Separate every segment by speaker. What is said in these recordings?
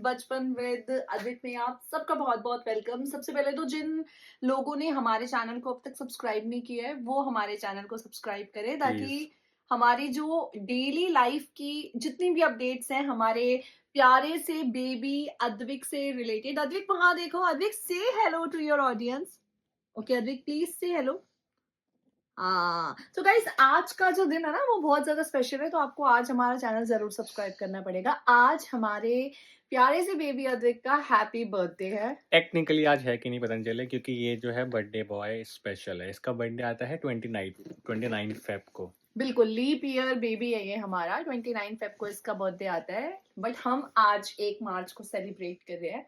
Speaker 1: बचपन विद अद्विक में आप सबका बहुत बहुत वेलकम। सबसे पहले तो जिन लोगों ने हमारे चैनल को अब तक सब्सक्राइब नहीं किया है वो हमारे चैनल को सब्सक्राइब करें, ताकि
Speaker 2: प्लीज।
Speaker 1: हमारी जो डेली लाइफ की जितनी भी अपडेट्स हैं हमारे प्यारे से बेबी अद्विक से रिलेटेड। अद्विक वहां देखो, Advik say hello to your audience. Okay Advik, please say hello. हाँ, तो गाइस आज का जो दिन है ना वो बहुत ज्यादा स्पेशल है, तो आपको आज हमारा चैनल जरूर सब्सक्राइब करना पड़ेगा। आज हमारे प्यारे से बेबी अद्विक का हैप्पी बर्थडे है।
Speaker 2: टेक्निकली आज है कि नहीं पता नहीं चले, क्योंकि ये जो है बर्थडे बॉय स्पेशल है। इसका बर्थडे आता है 29 फेब को।
Speaker 1: बिल्कुल लीप ईयर बेबी है ये हमारा, 29 फेब को इसका बर्थडे आता है, बट हम आज 1 मार्च को सेलिब्रेट कर रहे हैं।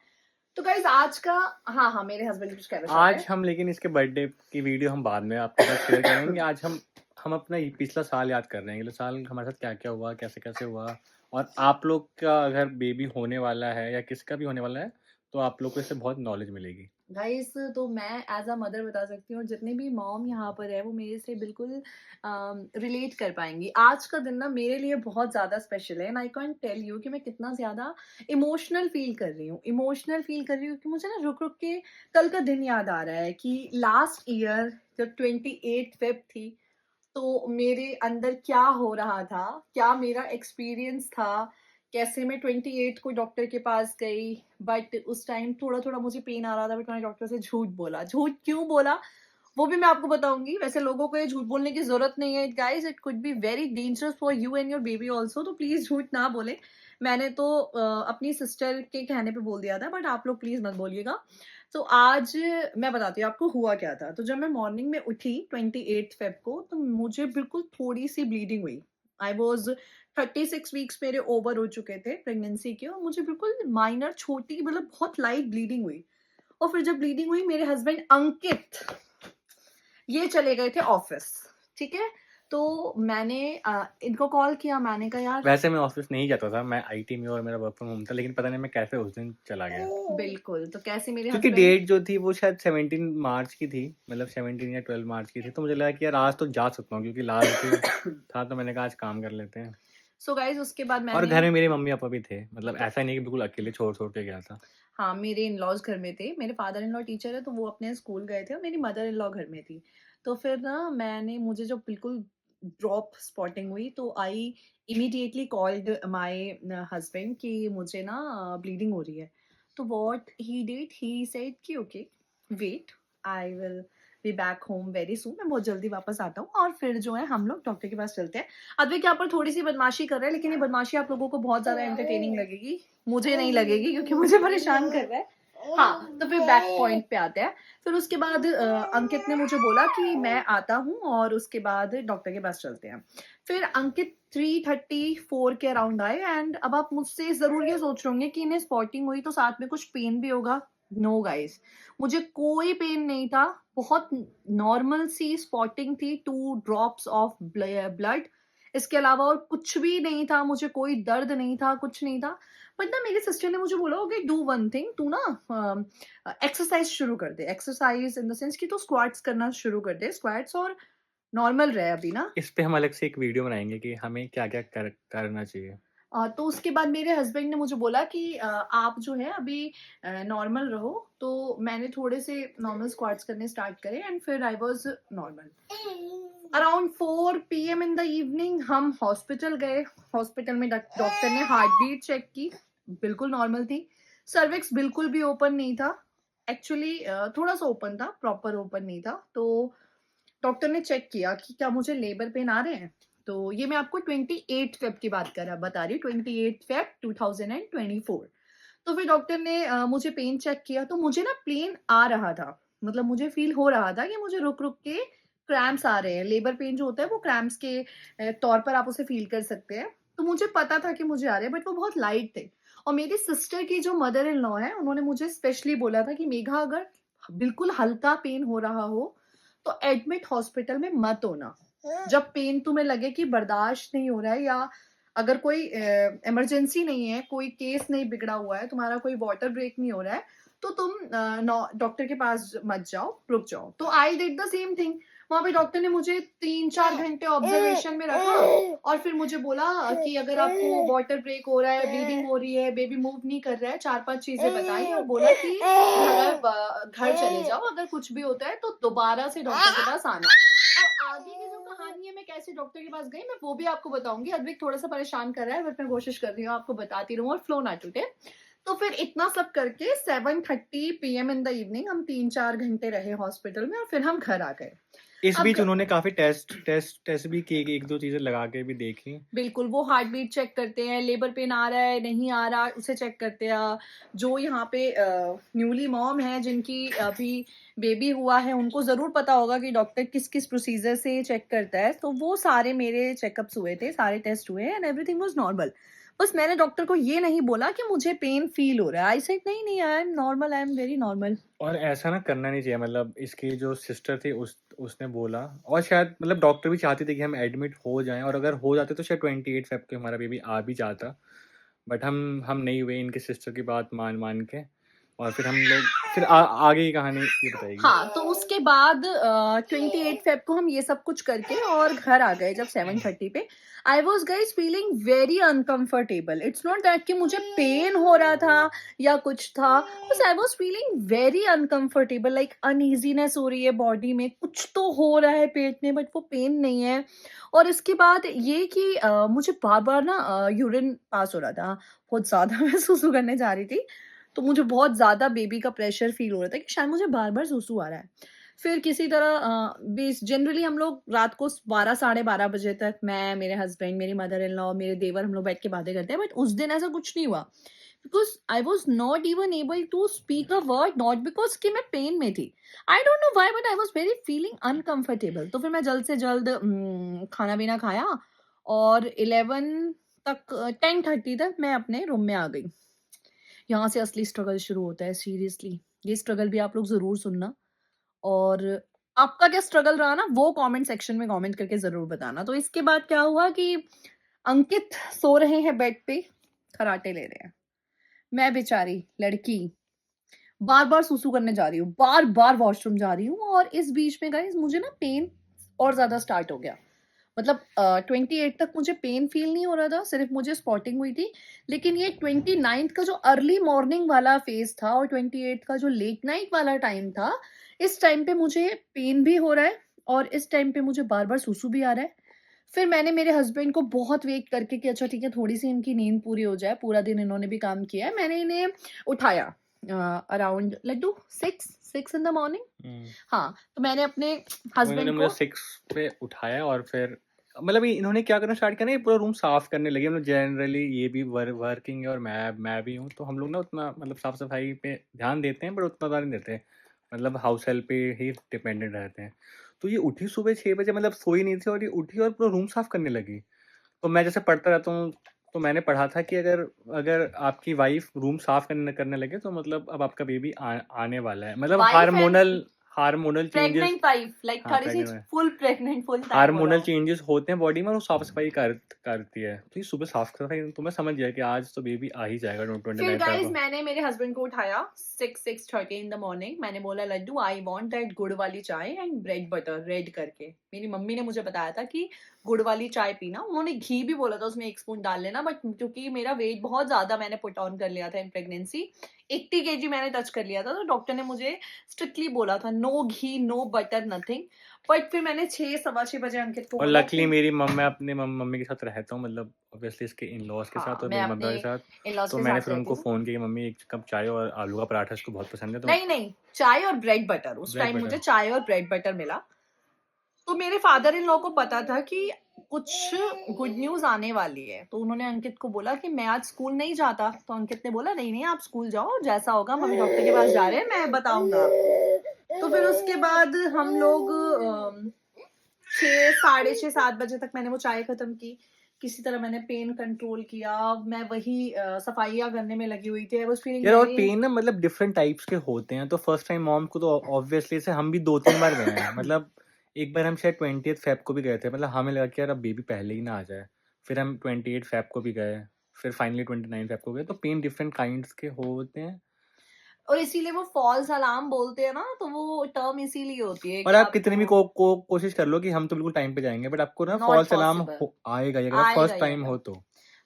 Speaker 1: तो गाइस आज का, हाँ हाँ मेरे हस्बैंड कुछ कहना चाहते
Speaker 2: आज
Speaker 1: हैं।
Speaker 2: हम लेकिन इसके बर्थडे की वीडियो हम बाद में आपके साथ शेयर करेंगे। आज हम अपना ये पिछला साल याद कर रहे हैं। अगले साल हमारे साथ क्या क्या हुआ, कैसे कैसे हुआ, और आप लोग का अगर बेबी होने वाला है या किसका भी होने वाला है तो आप लोग को इससे बहुत नॉलेज मिलेगी।
Speaker 1: गाइस तो मैं एज अ मदर बता सकती हूँ, और जितने भी मॉम यहाँ पर है वो मेरे से बिल्कुल रिलेट कर पाएंगी। आज का दिन ना मेरे लिए बहुत ज़्यादा स्पेशल है, and I can tell you कि मैं कितना ज़्यादा इमोशनल फील कर रही हूँ। कि मुझे ना रुक रुक के कल का दिन याद आ रहा है कि लास्ट ईयर जब 28 फेब थी तो मेरे अंदर क्या हो रहा था, क्या मेरा एक्सपीरियंस था, कैसे मैं 28 को डॉक्टर के पास गई। बट उस टाइम थोड़ा थोड़ा मुझे पेन आ रहा था, बट मैंने डॉक्टर से झूठ बोला। झूठ क्यों बोला वो भी मैं आपको बताऊंगी। वैसे लोगों को ये झूठ बोलने की जरूरत नहीं है guys, it could be very dangerous for you and your baby also, तो प्लीज झूठ ना बोले। मैंने तो अपनी सिस्टर के कहने पे बोल दिया था, बट आप लोग प्लीज मत बोलिएगा। तो आज मैं बताती हूँ आपको हुआ क्या था। तो जब मैं मॉर्निंग में उठी 28 फेब को, तो मुझे बिल्कुल थोड़ी सी ब्लीडिंग हुई। आई वॉज 36 वीक्स मेरे ओवर हो चुके थे प्रेगनेंसी के, और मुझे बिल्कुल माइनर छोटी मतलब बहुत लाइट ब्लीडिंग हुई। और फिर जब ब्लीडिंग हुई मेरे हस्बैंड अंकित ये चले गए थे ऑफिस, ठीक है। तो मैंने इनको कॉल किया, मैंने कहा यार।
Speaker 2: वैसे मैं ऑफिस नहीं जाता था, मैं आईटी में और मेरा वर्क फ्रॉम होम था, लेकिन पता नहीं मैं कैसे उस दिन चला गया।
Speaker 1: बिल्कुल, तो कैसे मेरे
Speaker 2: क्योंकि
Speaker 1: हस्बैंड।
Speaker 2: डेट जो थी वो शायद 17 मार्च की थी, मतलब 17 या 12 मार्च की थी। तो मुझे लगा कि यार आज तो जा सकता हूँ, क्योंकि लास्ट डे था, तो मैंने कहा आज काम कर लेते हैं।
Speaker 1: सो गाइज उसके बाद
Speaker 2: और
Speaker 1: मैंने,
Speaker 2: घर में मेरे मम्मी पापा भी थे, मतलब ऐसा नहीं कि बिल्कुल अकेले छोड़ छोड़ के गया था।
Speaker 1: हाँ मेरे इन लॉज घर में थे। मेरे फादर इन लॉ टीचर है तो वो अपने स्कूल गए थे, और मेरी मदर इन लॉ घर में थी। तो फिर ना मैंने, मुझे जो बिल्कुल ड्रॉप स्पॉटिंग हुई, तो I immediately called my husband कि मुझे ना ब्लीडिंग हो रही है। तो what he did, he said कि okay wait, I will be back home very soon, मैं बहुत जल्दी वापस आता हूँ, और फिर जो है हम लोग डॉक्टर के पास चलते हैं। अद्विक यहाँ पर थोड़ी सी बदमाशी कर रहा है, लेकिन ये बदमाशी आप लोगों को बहुत ज्यादा एंटरटेनिंग लगेगी, मुझे नहीं लगेगी क्योंकि मुझे परेशान कर रहा है। हाँ, तो फिर बैक पॉइंट पे आते हैं। फिर उसके बाद अंकित ने मुझे बोला कि मैं आता हूँ और उसके बाद डॉक्टर के पास चलते हैं। फिर अंकित 3:34 के अराउंड आए, एंड अब आप मुझसे जरूर ये सोच रहे होंगे कि इन्हें स्पॉटिंग हुई तो साथ में कुछ पेन भी होगा। नो गाइस, मुझे कोई पेन नहीं था। बहुत नॉर्मल सी स्पॉटिंग थी, 2 ड्रॉप्स ऑफ ब्लड। इसके अलावा और कुछ भी नहीं था, मुझे कोई दर्द नहीं था, कुछ नहीं था। बट ना मेरी सिस्टर ने मुझे बोला ओके डू वन थिंग, तू ना एक्सरसाइज शुरू कर दे। एक्सरसाइज इन द सेंस कि तू स्क्वाट्स करना शुरू कर दे, स्क्वाट्स, और नॉर्मल रहे अभी ना।
Speaker 2: इस पे हम अलग से एक वीडियो बनाएंगे कि हमें क्या क्या करना चाहिए।
Speaker 1: तो उसके बाद मेरे हस्बैंड ने मुझे बोला कि आप जो है अभी नॉर्मल रहो। तो मैंने थोड़े से नॉर्मल स्क्वाट्स करने स्टार्ट करे, एंड फिर I was normal. Around 4 PM in the evening हम हॉस्पिटल गए। हॉस्पिटल में डॉक्टर ने हार्ट बीट चेक की, बिल्कुल नॉर्मल थी। सर्विक्स बिल्कुल भी ओपन नहीं था, एक्चुअली थोड़ा सा ओपन था, प्रॉपर ओपन नहीं था। तो डॉक्टर ने चेक किया कि क्या मुझे लेबर पेन आ रहे हैं। तो ये मैं आपको 28 फेब की बात बता रही हूँ, 28 फेब 2024। तो फिर डॉक्टर ने मुझे पेन चेक किया, तो मुझे ना पेन आ रहा था, मतलब मुझे फील हो रहा था कि मुझे रुक रुक के क्रैम्प्स आ रहे हैं। लेबर पेन जो होता है वो क्रैम्प्स के तौर पर आप उसे फील कर सकते हैं। तो मुझे पता था कि मुझे आ रहे हैं, बट वो बहुत लाइट थे। और मेरी सिस्टर की जो मदर इन लॉ है उन्होंने मुझे स्पेशली बोला था कि मेघा अगर बिल्कुल हल्का पेन हो रहा हो तो एडमिट हॉस्पिटल में मत होना। जब पेन तुम्हें लगे कि बर्दाश्त नहीं हो रहा है, या अगर कोई इमरजेंसी नहीं है, कोई केस नहीं बिगड़ा हुआ है, तुम्हारा कोई वाटर ब्रेक नहीं हो रहा है, तो तुम डॉक्टर के पास मत जाओ, रुक जाओ। तो I did the same thing. वहाँ पे डॉक्टर ने मुझे 3-4 घंटे ऑब्जर्वेशन में रखा और फिर मुझे बोला कि अगर आपको वाटर ब्रेक हो रहा है, ब्लीडिंग हो रही है, बेबी मूव नहीं कर रहा है, 4-5 चीज़ें बताई और बोला कि घर चले जाओ, अगर कुछ भी होता है तो दोबारा से डॉक्टर के पास आना। अब आगे की जो कहानी है मैं कैसे डॉक्टर के पास गई मैं वो भी आपको बताऊँगी। अद्विक थोड़ा-सा परेशान कर रहा है बट मैं कोशिश कर रही हूँ आपको बताती रहूँ और फ्लो ना टूटे। तो फिर इतना सब करके 7:30 पीएम इन द इवनिंग हम 3-4 घंटे रहे हॉस्पिटल में और फिर हम घर आ गए।
Speaker 2: इस
Speaker 1: अब
Speaker 2: बीच उन्होंने काफ़ी टेस्ट भी किए, 1-2 चीज़ें लगा के भी देखी।
Speaker 1: बिल्कुल, वो हार्ट बीट चेक करते हैं, लेबर पेन आ रहा है, नहीं आ रहा, उसे चेक करते हैं। जो यहाँ पे न्यूली मॉम है, जिनकी अभी बेबी हुआ है, उनको ज़रूर पता होगा कि डॉक्टर किस-किस प्रोसीजर से चेक करता है। तो वो सारे मेरे चेकअप्स हुए थे, सारे टेस्ट हुए एंड एवरीथिंग वाज़ नॉर्मल। बस मैंने डॉक्टर को ये नहीं बोला कि मुझे पेन फ़ील हो रहा है। आई सेड नहीं, नहीं, I am normal, I am very normal.
Speaker 2: और ऐसा ना करना नहीं चाहिए, मतलब इसकी जो सिस्टर थी उसने बोला, और शायद मतलब डॉक्टर भी चाहती थी कि हम एडमिट हो जाएँ, और अगर हो जाते तो शायद 28 फ़ेब को हमारा बेबी आ भी जाता। बट हम नहीं हुए, इनके सिस्टर की बात मान के, और फिर हम लोग फिर आगे की कहानी ये बताइएगा।
Speaker 1: हाँ, तो उसके बाद 28 फ़ेब को हम ये सब कुछ करके और घर आ गए जब 7:30 पे। I was guys feeling very uncomfortable. It's not that कि मुझे पेन हो रहा था या कुछ था, बस I was feeling very uncomfortable, like uneasiness हो रही है बॉडी में, कुछ तो हो रहा है पेट में बट वो पेन नहीं है। और इसके बाद ये कि मुझे बार-बार ना यूरिन पास हो रहा था, बहुत ज़्यादा मैं सुसु करने जा रही थी। तो मुझे बहुत ज़्यादा बेबी का प्रेशर फ़ील हो रहा था कि शायद मुझे बार-बार सुसु आ रहा है। फिर किसी तरह बेस जनरली हम लोग रात को 12 साढ़े 12 बजे तक मैं, मेरे हस्बैंड, मेरी मदर इन लॉ, मेरे देवर हम लोग बैठ के बातें करते हैं, बट उस दिन ऐसा कुछ नहीं हुआ। Because I was not even able to speak a word, not because कि मैं पेन में थी। I don't know why but I was very feeling uncomfortable. तो फिर मैं जल्द से जल्द खाना-पीना खाया और 11 तक 10:30 तक मैं अपने रूम में आ गई। यहाँ से असली स्ट्रगल शुरू होता है सीरियसली। ये स्ट्रगल भी आप लोग ज़रूर सुनना और आपका क्या स्ट्रगल रहा ना वो कमेंट सेक्शन में कमेंट करके ज़रूर बताना। तो इसके बाद क्या हुआ कि अंकित सो रहे हैं बेड पे, खर्राटे ले रहे हैं। मैं बेचारी लड़की बार-बार सुसु करने जा रही हूँ, बार-बार वॉशरूम जा रही हूँ और इस बीच में गाइस मुझे ना पेन और ज़्यादा स्टार्ट हो गया। मतलब 28 तक मुझे पेन फ़ील नहीं हो रहा था, सिर्फ़ मुझे स्पॉटिंग हुई थी। लेकिन ये 29th का जो अर्ली मॉर्निंग वाला फ़ेज़ था और 28 का जो लेट नाइट वाला टाइम था, इस टाइम पे मुझे पेन भी हो रहा है और इस टाइम पे मुझे बार-बार सुसु भी आ रहा है। फिर मैंने मेरे हस्बैंड को बहुत वेट करके कि अच्छा ठीक है, थोड़ी-सी इनकी नींद पूरी हो जाए, पूरा दिन इन्होंने भी काम किया है। मैंने इन्हें उठाया अराउंड लड्डू 6 इन द मॉर्निंग।
Speaker 2: हुँ।
Speaker 1: हाँ, तो मैंने अपने
Speaker 2: तो इन्होंने
Speaker 1: हस्बैंड
Speaker 2: मुझे
Speaker 1: को
Speaker 2: 6 पे उठाया, और फिर मतलब इन्होंने क्या करना स्टार्ट किया ना, ये पूरा रूम साफ करने लगे। मतलब जनरली ये भी वर्किंग है और मैं भी हूँ, तो हम लोग ना उतना मतलब साफ-सफाई पे ध्यान देते हैं, बट उतना ज़्यादा नहीं देते। मतलब हाउस हेल्प पे ही डिपेंडेंट रहते हैं। तो ये उठी सुबह 6 बजे, मतलब सोई नहीं थी, और ये उठी और पूरा रूम साफ करने लगी। तो मैं जैसे पढ़ता रहता हूँ, तो मैंने पढ़ा था कि अगर अगर आपकी वाइफ़ रूम साफ करने करने लगे, तो मतलब अब आपका बेबी आने वाला है। मतलब
Speaker 1: wife and
Speaker 2: hormonal hormonal changes.
Speaker 1: Pregnant wife, like
Speaker 2: हाँ,
Speaker 1: थोड़ी सी
Speaker 2: प्रेग्नेंट है।
Speaker 1: फुल प्रेग्नेंट, फुल टाइम बोला
Speaker 2: हार्मोनल
Speaker 1: हूँ।
Speaker 2: चेंजेस होते हैं बॉडी में, और वो साफ-सफाई करती है। तो ये सुबह साफ-सफाई, तो मैं समझ गया कि आज तो बेबी आ ही जाएगा
Speaker 1: फिर
Speaker 2: 29
Speaker 1: गाइस
Speaker 2: को।
Speaker 1: मैंने मेरे हस्बैंड को उठाया 6:30 इन द मॉर्निंग। मैंने बोला लड्डू आई वांट दैट गुड़ वाली चाय एंड ब्रेड बटर रेड करके। मेरी मम्मी ने मुझे बताया था कि गुड़ वाली चाय पीना। उन्होंने घी भी बोला था उसमें 1 स्पून डाल लेना, बट क्योंकि मेरा वेट बहुत ज़्यादा मैंने पुट ऑन कर लिया था इन प्रेगनेंसी, 80 केजी मैंने टच कर लिया था, तो डॉक्टर ने मुझे स्ट्रिक्टली बोला था no ghee, no butter, nothing. But फिर मैंने 6 सवा 6 बजे अंकित को
Speaker 2: और
Speaker 1: बोला
Speaker 2: लकीली
Speaker 1: कि
Speaker 2: मेरी मैं अपने मम्मी के साथ रहता हूँ, मतलब ऑब्वियसली इसके इन-लॉज़ के
Speaker 1: हाँ,
Speaker 2: साथ और
Speaker 1: मैं
Speaker 2: मेरी
Speaker 1: अपने
Speaker 2: मदर के साथ।
Speaker 1: इन-लॉज़
Speaker 2: तो
Speaker 1: के
Speaker 2: मैंने
Speaker 1: साथ
Speaker 2: फिर
Speaker 1: रहती
Speaker 2: उनको
Speaker 1: हूँ।
Speaker 2: फ़ोन किया कि मम्मी 1 कप चाय और आलू का पराठा इसको बहुत पसंद है, तो
Speaker 1: नहीं, नहीं, चाय और ब्रेड बटर, उस
Speaker 2: ब्रेड
Speaker 1: टाइम मुझे
Speaker 2: बटर।
Speaker 1: चाय और ब्रेड बटर मिला। तो मेरे फादर इन लॉ को पता था कि कुछ गुड न्यूज़ आने वाली है, तो उन्होंने अंकित को बोला कि मैं आज स्कूल नहीं जाता, तो अंकित ने बोला नहीं, नहीं आप स्कूल जाओ, जैसा होगा मम्मी डॉक्टर के पास जा रहे हैं, मैं बताऊँगा आपको। तो फिर उसके बाद हम लोग 6 साढ़े 6 7 बजे तक मैंने वो चाय खत्म की। किसी तरह मैंने पेन कंट्रोल किया, मैं वही सफाइयाँ करने में लगी हुई थी। आई वाज़ फीलिंग
Speaker 2: यार, और
Speaker 1: वेरी
Speaker 2: पेन ना मतलब डिफरेंट टाइप्स के होते हैं। तो फर्स्ट टाइम मॉम को तो ऑब्वियसली से हम भी 2-3 बार गए हैं। मतलब एक बार हम शायद 20th फ़ेब को भी गए थे। मतलब हमें लगा कि यार अब बेबी पहले ही ना आ जाए। फिर हम 28 फ़ेब को भी गए। फिर फाइनली 29 फ़ेब को गए। तो पेन डिफरेंट काइंड्स के होते हैं।
Speaker 1: और इसीलिए वो फॉल्स अलार्म बोलते हैं ना, तो वो टर्म इसीलिए होती है
Speaker 2: और
Speaker 1: कि
Speaker 2: आप कितनी भी
Speaker 1: आपको
Speaker 2: कोशिश कर लो कि हम तो बिल्कुल टाइम पे जाएँगे, बट आपको ना
Speaker 1: नॉट
Speaker 2: फ़ॉल्स अलार्म
Speaker 1: पॉसिबल,
Speaker 2: हो आएगा ही, अगर आप
Speaker 1: आएगा
Speaker 2: फर्स्ट
Speaker 1: ही
Speaker 2: टाइम
Speaker 1: आएगा।
Speaker 2: हो तो।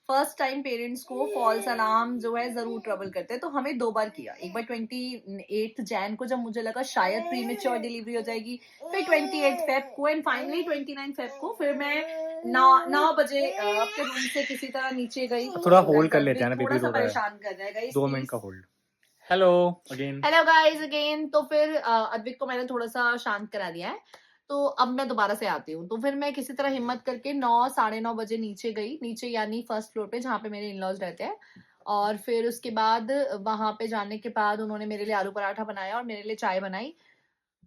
Speaker 1: फर्स्ट टाइम पेरेंट्स को फॉल्स अलार्म जो है ज़रूर ट्रबल करते हैं, तो हमें 2 बार किया। एक बार 28th जैन को जब मुझे लगा शायद प्रीमेच्योर डिलीवरी हो जाएगी, फिर 28 फेब को एंड फाइनली 29 फेब को फिर मैं 9 बजे अपने रूम से किसी तरह नीचे गई।
Speaker 2: थोड़ा होल्ड
Speaker 1: गाइस
Speaker 2: कर लेते हैं
Speaker 1: अद्विक
Speaker 2: ना, बेबी
Speaker 1: थोड़ा-सा
Speaker 2: रो रहा है।
Speaker 1: परेशान कर रहा है गाइस
Speaker 2: 2 मिनट
Speaker 1: प्लीज़।
Speaker 2: का hold. Hello again.
Speaker 1: Hello guys again. तो फिर अद्विक को मैंने थोड़ा-सा शांत करा दिया है। तो अब मैं दोबारा से आती हूँ। तो फिर मैं किसी तरह हिम्मत करके 9 साढ़े 9 बजे नीचे गई। नीचे यानी फर्स्ट फ्लोर पे जहाँ पे मेरे इन-लॉज़ रहते हैं। और फिर उसके बाद वहाँ पे जाने के बाद उन्होंने मेरे लिए आलू पराठा बनाया और मेरे लिए चाय बनाई।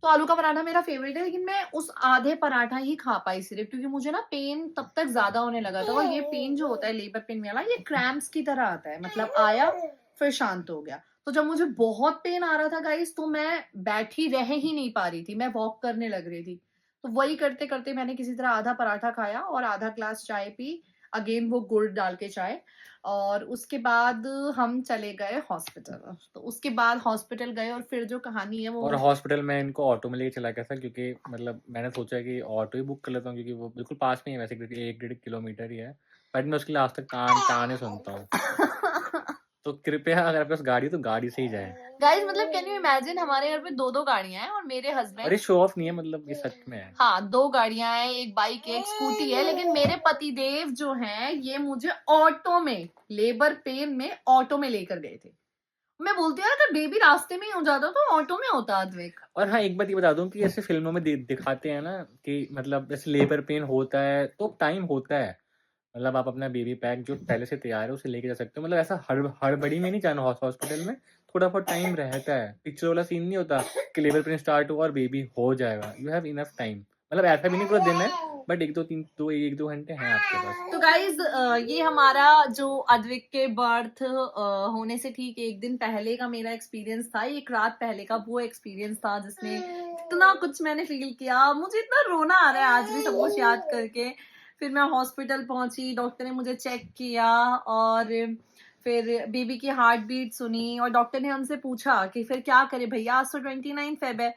Speaker 1: तो आलू का पराठा मेरा फ़ेवरेट है, लेकिन मैं उस आधे पराठा ही खा पाई सिर्फ़, क्योंकि मुझे ना पेन तब तक ज़्यादा होने लगा था। और ये पेन जो होता है लेबर पेन वाला, ये क्रैम्प्स की तरह आता है, मतलब आया फिर शांत हो गया। तो जब मुझे बहुत पेन आ रहा था गाइस, तो मैं बैठी रह ही नहीं पा रही थी, मैं वॉक करने लग रही थी। तो वही करते-करते मैंने किसी तरह आधा पराठा खाया और आधा ग्लास चाय पी, अगेन वो गुड़ डाल के चाय। और उसके बाद हम चले गए हॉस्पिटल। तो उसके बाद हॉस्पिटल गए और फिर जो कहानी है वो
Speaker 2: और हॉस्पिटल में इनको ऑटो में लेके चला गया था, क्योंकि मतलब मैंने सोचा कि ऑटो ही बुक कर लेता हूँ, क्योंकि वो बिल्कुल पास में ही है वैसे, क्योंकि 1 डेढ़ किलोमीटर ही है। बट मैं उसके लिए आज तक ताने सुनता हूँ। तो कृपया अगर आपके पास गाड़ी है तो गाड़ी से ही जाएँ।
Speaker 1: गाइस मतलब कैन यू इमेजिन, हमारे घर पे 2-2 गाड़ियाँ हैं और मेरे
Speaker 2: और ये
Speaker 1: हस्बैंड
Speaker 2: शो ऑफ नहीं है, मतलब ये सच में है।
Speaker 1: हाँ, 2 गाड़ियाँ हैं, 1 बाइक है, 1 स्कूटी है, लेकिन मेरे पतिदेव जो हैं, ये मुझे ऑटो में, लेबर पेन में ऑटो में लेकर गए थे। मैं बोलती हूँ अगर बेबी रास्ते में ही हो जाता तो ऑटो में होता अद्विक।
Speaker 2: और हाँ, एक बात ये बता दूँ कि ऐसे फ़िल्मों में दिखाते हैं ना कि मतलब जैसे लेबर पेन होता है, तो टाइम होता है। मतलब आप अपना बेबी पैक जो पहले से तैयार है, उसे लेके जा सकते हो। मतलब ऐसा हड़बड़ी में नहीं जाना हॉस्पिटल में, थोड़ा बहुत टाइम रहता है। पिक्चर वाला सीन नहीं होता कि लेबर पेन स्टार्ट हुआ और बेबी हो जाएगा। You have enough time. मतलब ऐसा भी नहीं पूरा दिन है, बट 1-2 घंटे हैं आपके पास।
Speaker 1: तो गाइज ये हमारा जो अद्विक के बर्थ होने से ठीक 1 दिन पहले का मेरा एक्सपीरियंस था, 1 रात पहले का वो एक्सपीरियंस था जिसमें इतना कुछ मैंने फील किया। मुझे इतना रोना आ रहा है आज भी सब कुछ याद करके। फिर मैं हॉस्पिटल पहुंची, डॉक्टर ने मुझे चेक किया और फिर बेबी की हार्ट बीट सुनी और डॉक्टर ने हमसे पूछा कि फिर क्या करे भैया, आज तो 29 फेब है,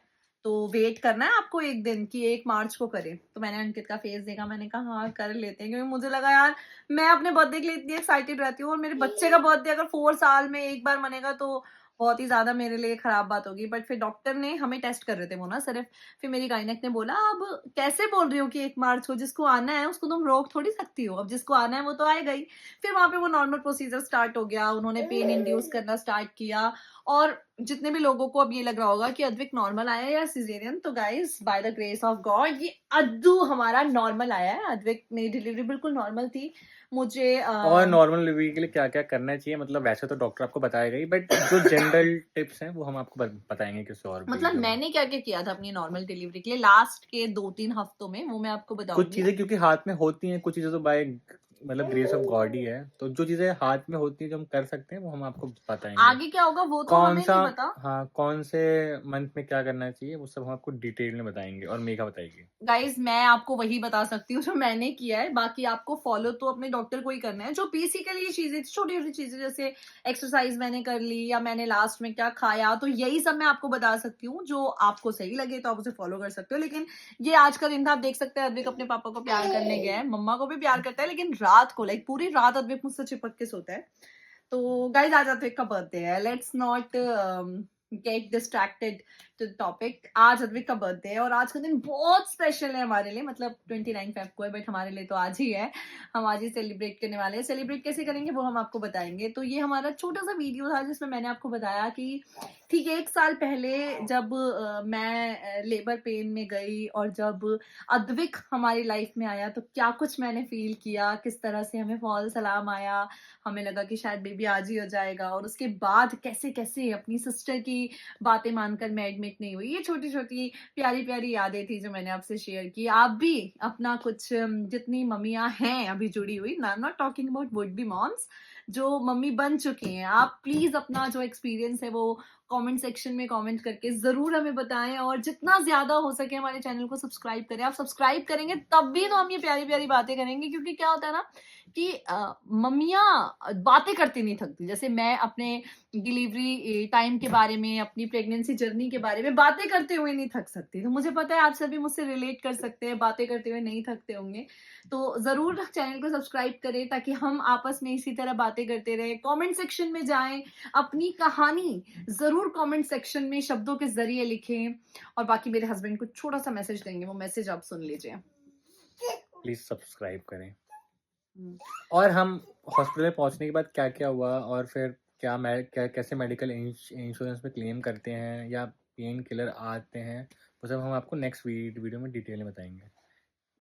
Speaker 1: तो वेट करना है आपको 1 दिन कि 1 मार्च को करें। तो मैंने अंकित का फेस देखा, मैंने कहा हाँ, कर लेते हैं, क्योंकि मुझे लगा यार मैं अपने बर्थडे के लिए इतनी एक्साइटेड रहती हूँ और मेरे बच्चे का बर्थडे अगर 4 साल में 1 बार मनेगा तो बहुत ही ज़्यादा मेरे लिए खराब बात होगी। बट फिर डॉक्टर ने हमें टेस्ट कर रहे थे वो ना सिर्फ, फिर मेरी गायनेक ने बोला अब कैसे बोल रही हो कि 1 मार्च को, जिसको आना है उसको तुम रोक थोड़ी सकती हो, अब जिसको आना है वो तो आएगा ही। फिर वहाँ पे वो नॉर्मल प्रोसीजर स्टार्ट हो गया, उन्होंने पेन इंड्यूस करना स्टार्ट किया। और जितने भी लोगों को अब ये लग रहा होगा कि अद्विक नॉर्मल आया है या सिजेरियन, तो guys by the grace of God ये अद्दू हमारा नॉर्मल आया है। अद्विक, मेरी डिलीवरी बिल्कुल नॉर्मल थी। मुझे
Speaker 2: और नॉर्मल डिलीवरी के लिए क्या-क्या करना चाहिए, मतलब वैसे तो डॉक्टर आपको बताएगा ही, बट जो जनरल टिप्स हैं वो हम आपको बताएँगे किसी और
Speaker 1: मतलब
Speaker 2: वीडियो में।
Speaker 1: मैंने क्या-क्या किया था अपनी नॉर्मल डिलीवरी के लिए लास्ट के 2-3 हफ्तों में, वो मैं आपको
Speaker 2: कुछ
Speaker 1: बताऊँगी।
Speaker 2: चीज़ें क्योंकि हाथ में होती हैं, कुछ चीज़ें तो बाय मतलब ग्रेस ऑफ गॉड ही है। तो जो चीज़ें हाथ में होती हैं, जो हम कर सकते हैं, वो हम आपको बताएँगे।
Speaker 1: आगे क्या होगा वो तो हमें
Speaker 2: कौन-सा
Speaker 1: नहीं पता।
Speaker 2: हाँ, कौन से मंथ में क्या करना चाहिए, वो सब हम आपको डिटेल में बताएँगे और मेघा बताएगी।
Speaker 1: गाइज मैं आपको वही बता सकती हूँ जो मैंने किया है, बाकी आपको फॉलो तो अपने डॉक्टर को ही करना है। जो बेसिकली चीजें, छोटी छोटी चीजें, जैसे एक्सरसाइज मैंने कर ली या मैंने लास्ट में क्या खाया, तो यही सब मैं आपको बता सकती हूँ। जो आपको सही लगे तो आप उसे फॉलो कर सकते हो। लेकिन ये आज का दिन था, आप देख सकते हैं अद्विक अपने पापा को प्यार करने गया है, मम्मा को भी प्यार करता है, लेकिन रात को लाइक पूरी रात अद्विक मुझसे चिपक के सोता है। तो गाइज आज अद्विक का बर्थडे है, let's not get distracted to the topic. आज अद्विक का बर्थडे है और आज का दिन बहुत स्पेशल है हमारे लिए, मतलब 29 फेब को है, बट हमारे लिए तो आज ही है। हम आज ही सेलिब्रेट करने वाले हैं। सेलिब्रेट कैसे करेंगे वो हम आपको बताएंगे। तो ये हमारा छोटा सा वीडियो था जिसमें मैंने आपको बताया कि ठीक 1 साल पहले जब मैं लेबर पेन में गई और जब अद्विक हमारी लाइफ में आया, तो क्या कुछ मैंने फील किया, किस तरह से हमें फॉल्स अलार्म आया, हमें लगा कि शायद बेबी आज ही हो जाएगा, और उसके बाद कैसे कैसे अपनी सिस्टर की बातें मानकर मैं एडमिट नहीं हुई। ये छोटी छोटी प्यारी प्यारी यादें थी जो मैंने आपसे शेयर की। आप भी अपना कुछ जितनी मम्मियाँ हैं अभी जुड़ी हुई, I am not talking about would be moms, जो मम्मी बन चुकी हैं, आप प्लीज अपना जो एक्सपीरियंस है वो कमेंट सेक्शन में कमेंट करके जरूर हमें बताएं, और जितना ज्यादा हो सके हमारे चैनल को सब्सक्राइब करें। आप सब्सक्राइब करेंगे तब भी तो हम ये प्यारी प्यारी बातें करेंगे, क्योंकि क्या होता है ना कि मम्मियाँ बातें करती नहीं थकती। जैसे मैं अपने डिलीवरी टाइम के बारे में, अपनी प्रेगनेंसी जर्नी के बारे में बातें करते हुए नहीं थक सकती, तो मुझे पता है आप सभी मुझसे रिलेट कर सकते हैं, बातें करते हुए नहीं थकते होंगे। तो जरूर चैनल को सब्सक्राइब करें ताकि हम आपस में इसी तरह बातें करते रहे। कमेंट सेक्शन में जाएं, अपनी कहानी जरूर कमेंट सेक्शन में शब्दों के जरिए लिखें, और बाकी मेरे हस्बैंड को छोटा सा मैसेज देंगे, वो मैसेज आप सुन लीजिए।
Speaker 2: प्लीज सब्सक्राइब करें।
Speaker 1: हम्म।
Speaker 2: और हम हॉस्पिटल में पहुंचने के बाद क्या क्या हुआ, और फिर क्या कैसे मेडिकल इंश्योरेंस में क्लेम करते हैं या पेन किलर आते हैं, वो सब हम आपको नेक्स्ट वीडियो में डिटेल में बताएंगे।